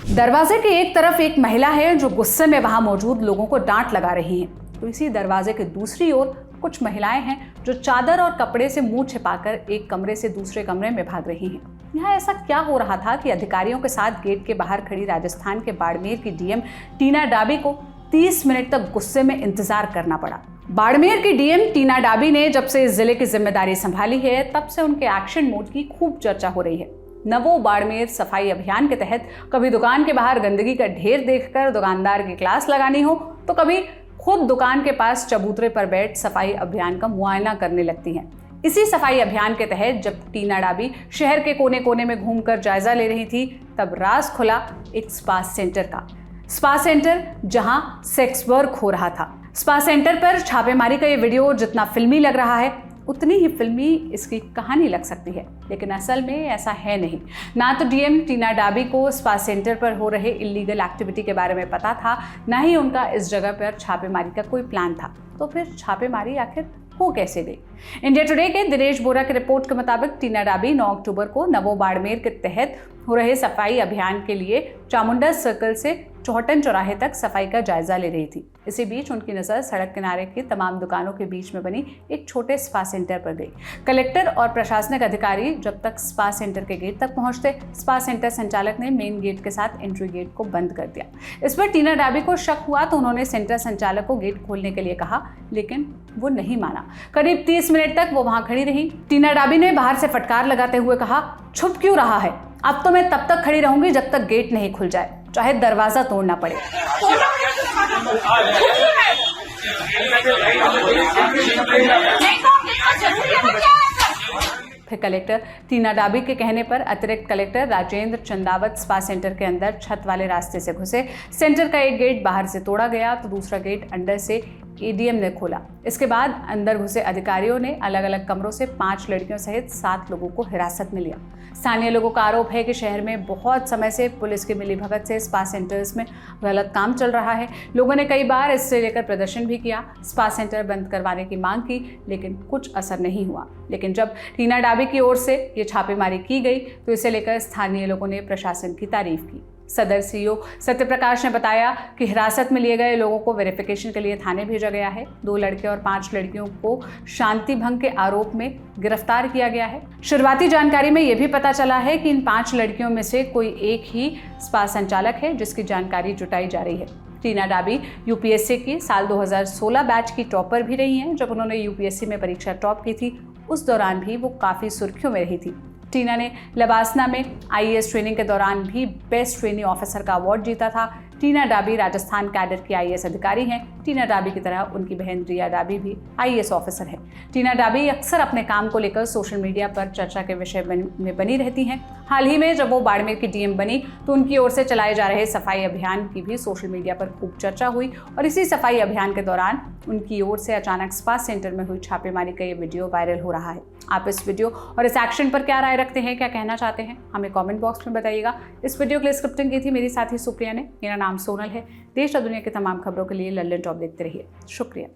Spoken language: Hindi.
दरवाजे के एक तरफ एक महिला है जो गुस्से में वहां मौजूद लोगों को डांट लगा रही है, तो इसी दरवाजे के दूसरी ओर कुछ महिलाएं हैं जो चादर और कपड़े से मुंह छिपाकर एक कमरे से दूसरे कमरे में भाग रही हैं। यहाँ ऐसा क्या हो रहा था कि अधिकारियों के साथ गेट के बाहर खड़ी राजस्थान के बाड़मेर की डीएम टीना डाबी को 30 मिनट तक गुस्से में इंतजार करना पड़ा। बाड़मेर की डीएम टीना डाबी ने जब से इस जिले की जिम्मेदारी संभाली है तब से उनके एक्शन मोड की खूब चर्चा हो रही है। नवो बाड़मेर सफाई अभियान के तहत कभी दुकान के बाहर गंदगी का ढेर देखकर दुकानदार की क्लास लगानी हो तो कभी खुद दुकान के पास चबूतरे पर बैठ सफाई अभियान का मुआयना करने लगती हैं। इसी सफाई अभियान के तहत जब टीना डाबी शहर के कोने कोने में घूमकर जायजा ले रही थी तब राज खुला एक स्पा सेंटर का। स्पा सेंटर जहां सेक्स वर्क हो रहा था। स्पा सेंटर पर छापेमारी का ये वीडियो जितना फिल्मी लग रहा है उतनी ही फिल्मी इसकी कहानी लग सकती है, लेकिन असल में ऐसा है नहीं। ना तो डीएम टीना डाबी को स्पा सेंटर पर हो रहे इलीगल एक्टिविटी के बारे में पता था, ना ही उनका इस जगह पर छापेमारी का कोई प्लान था। तो फिर छापेमारी आखिर हो कैसे गई? इंडिया टुडे के दिनेश बोरा की रिपोर्ट के मुताबिक टीना डाबी 9 अक्टूबर को नवो बाड़मेर के तहत हो रहे सफाई अभियान के लिए चामुंडा सर्कल से चौहटन चौराहे तक सफाई का जायजा ले रही थी। इसी बीच उनकी नजर सड़क किनारे की तमाम दुकानों के बीच में बनी एक छोटे स्पा सेंटर पर गई। कलेक्टर और प्रशासनिक अधिकारी जब तक स्पा सेंटर के गेट तक पहुंचते, स्पा सेंटर संचालक ने मेन गेट के साथ एंट्री गेट को बंद कर दिया। इस पर टीना डाबी को शक हुआ तो उन्होंने सेंटर संचालक को गेट खोलने के लिए कहा, लेकिन वो नहीं माना। करीब 30 मिनट तक वो वहां खड़ी रही। टीना डाबी ने बाहर से फटकार लगाते हुए कहा, छुप क्यों रहा है? अब तो मैं तब तक खड़ी रहूंगी जब तक गेट नहीं खुल जाए, चाहे दरवाजा तोड़ना पड़े। फिर कलेक्टर टीना डाबी के कहने पर अतिरिक्त collector Rajendra Chandawat spa centre के अंदर छत वाले रास्ते से घुसे। सेंटर का एक गेट बाहर से तोड़ा गया तो दूसरा गेट अंदर से एडीएम ने खोला। इसके बाद अंदर घुसे अधिकारियों ने अलग अलग कमरों से 5 लड़कियों सहित 7 लोगों को हिरासत में लिया। स्थानीय लोगों का आरोप है कि शहर में बहुत समय से पुलिस की मिलीभगत से स्पा सेंटर्स में गलत काम चल रहा है। लोगों ने कई बार इससे लेकर प्रदर्शन भी किया, स्पा सेंटर बंद करवाने की मांग की, लेकिन कुछ असर नहीं हुआ। लेकिन जब टीना डाबी की ओर से ये छापेमारी की गई तो इसे लेकर स्थानीय लोगों ने प्रशासन की तारीफ की। सदर सीईओ सत्यप्रकाश ने बताया कि हिरासत में लिए गए लोगों को वेरिफिकेशन के लिए थाने भेजा गया है। 2 लड़के और 5 लड़कियों को शांति भंग के आरोप में गिरफ्तार किया गया है। शुरुआती जानकारी में यह भी पता चला है कि इन 5 लड़कियों में से कोई एक ही स्पा संचालक है, जिसकी जानकारी जुटाई जा रही है। टीना डाबी यूपीएससी की साल 2016 बैच की टॉपर भी रही हैं। जब उन्होंने यूपीएससी में परीक्षा टॉप की थी उस दौरान भी वो काफ़ी सुर्खियों में रही थी। टीना ने लबासना में आईएएस ट्रेनिंग के दौरान भी बेस्ट ट्रेनिंग ऑफिसर का अवार्ड जीता था। टीना डाबी राजस्थान कैडर की आईएएस अधिकारी हैं। टीना डाबी की तरह उनकी बहन रिया डाबी भी आईएएस ऑफिसर है। टीना डाबी अक्सर अपने काम को लेकर सोशल मीडिया पर चर्चा के विषय में बनी रहती हैं। हाल ही में जब वो बाड़मेर की डीएम बनी तो उनकी ओर से चलाए जा रहे सफाई अभियान की भी सोशल मीडिया पर खूब चर्चा हुई और इसी सफाई अभियान के दौरान उनकी ओर से अचानक स्पा सेंटर में हुई छापेमारी का ये वीडियो वायरल हो रहा है। आप इस वीडियो और इस एक्शन पर क्या राय रखते हैं, क्या कहना चाहते हैं, हमें कमेंट बॉक्स में बताइएगा। इस वीडियो के लिए स्क्रिप्टिंग की थी मेरी साथी सुप्रिया ने। मेरा नाम सोनल है। देश और दुनिया की तमाम खबरों के लिए लल्लन टॉप देखते रहिए। शुक्रिया।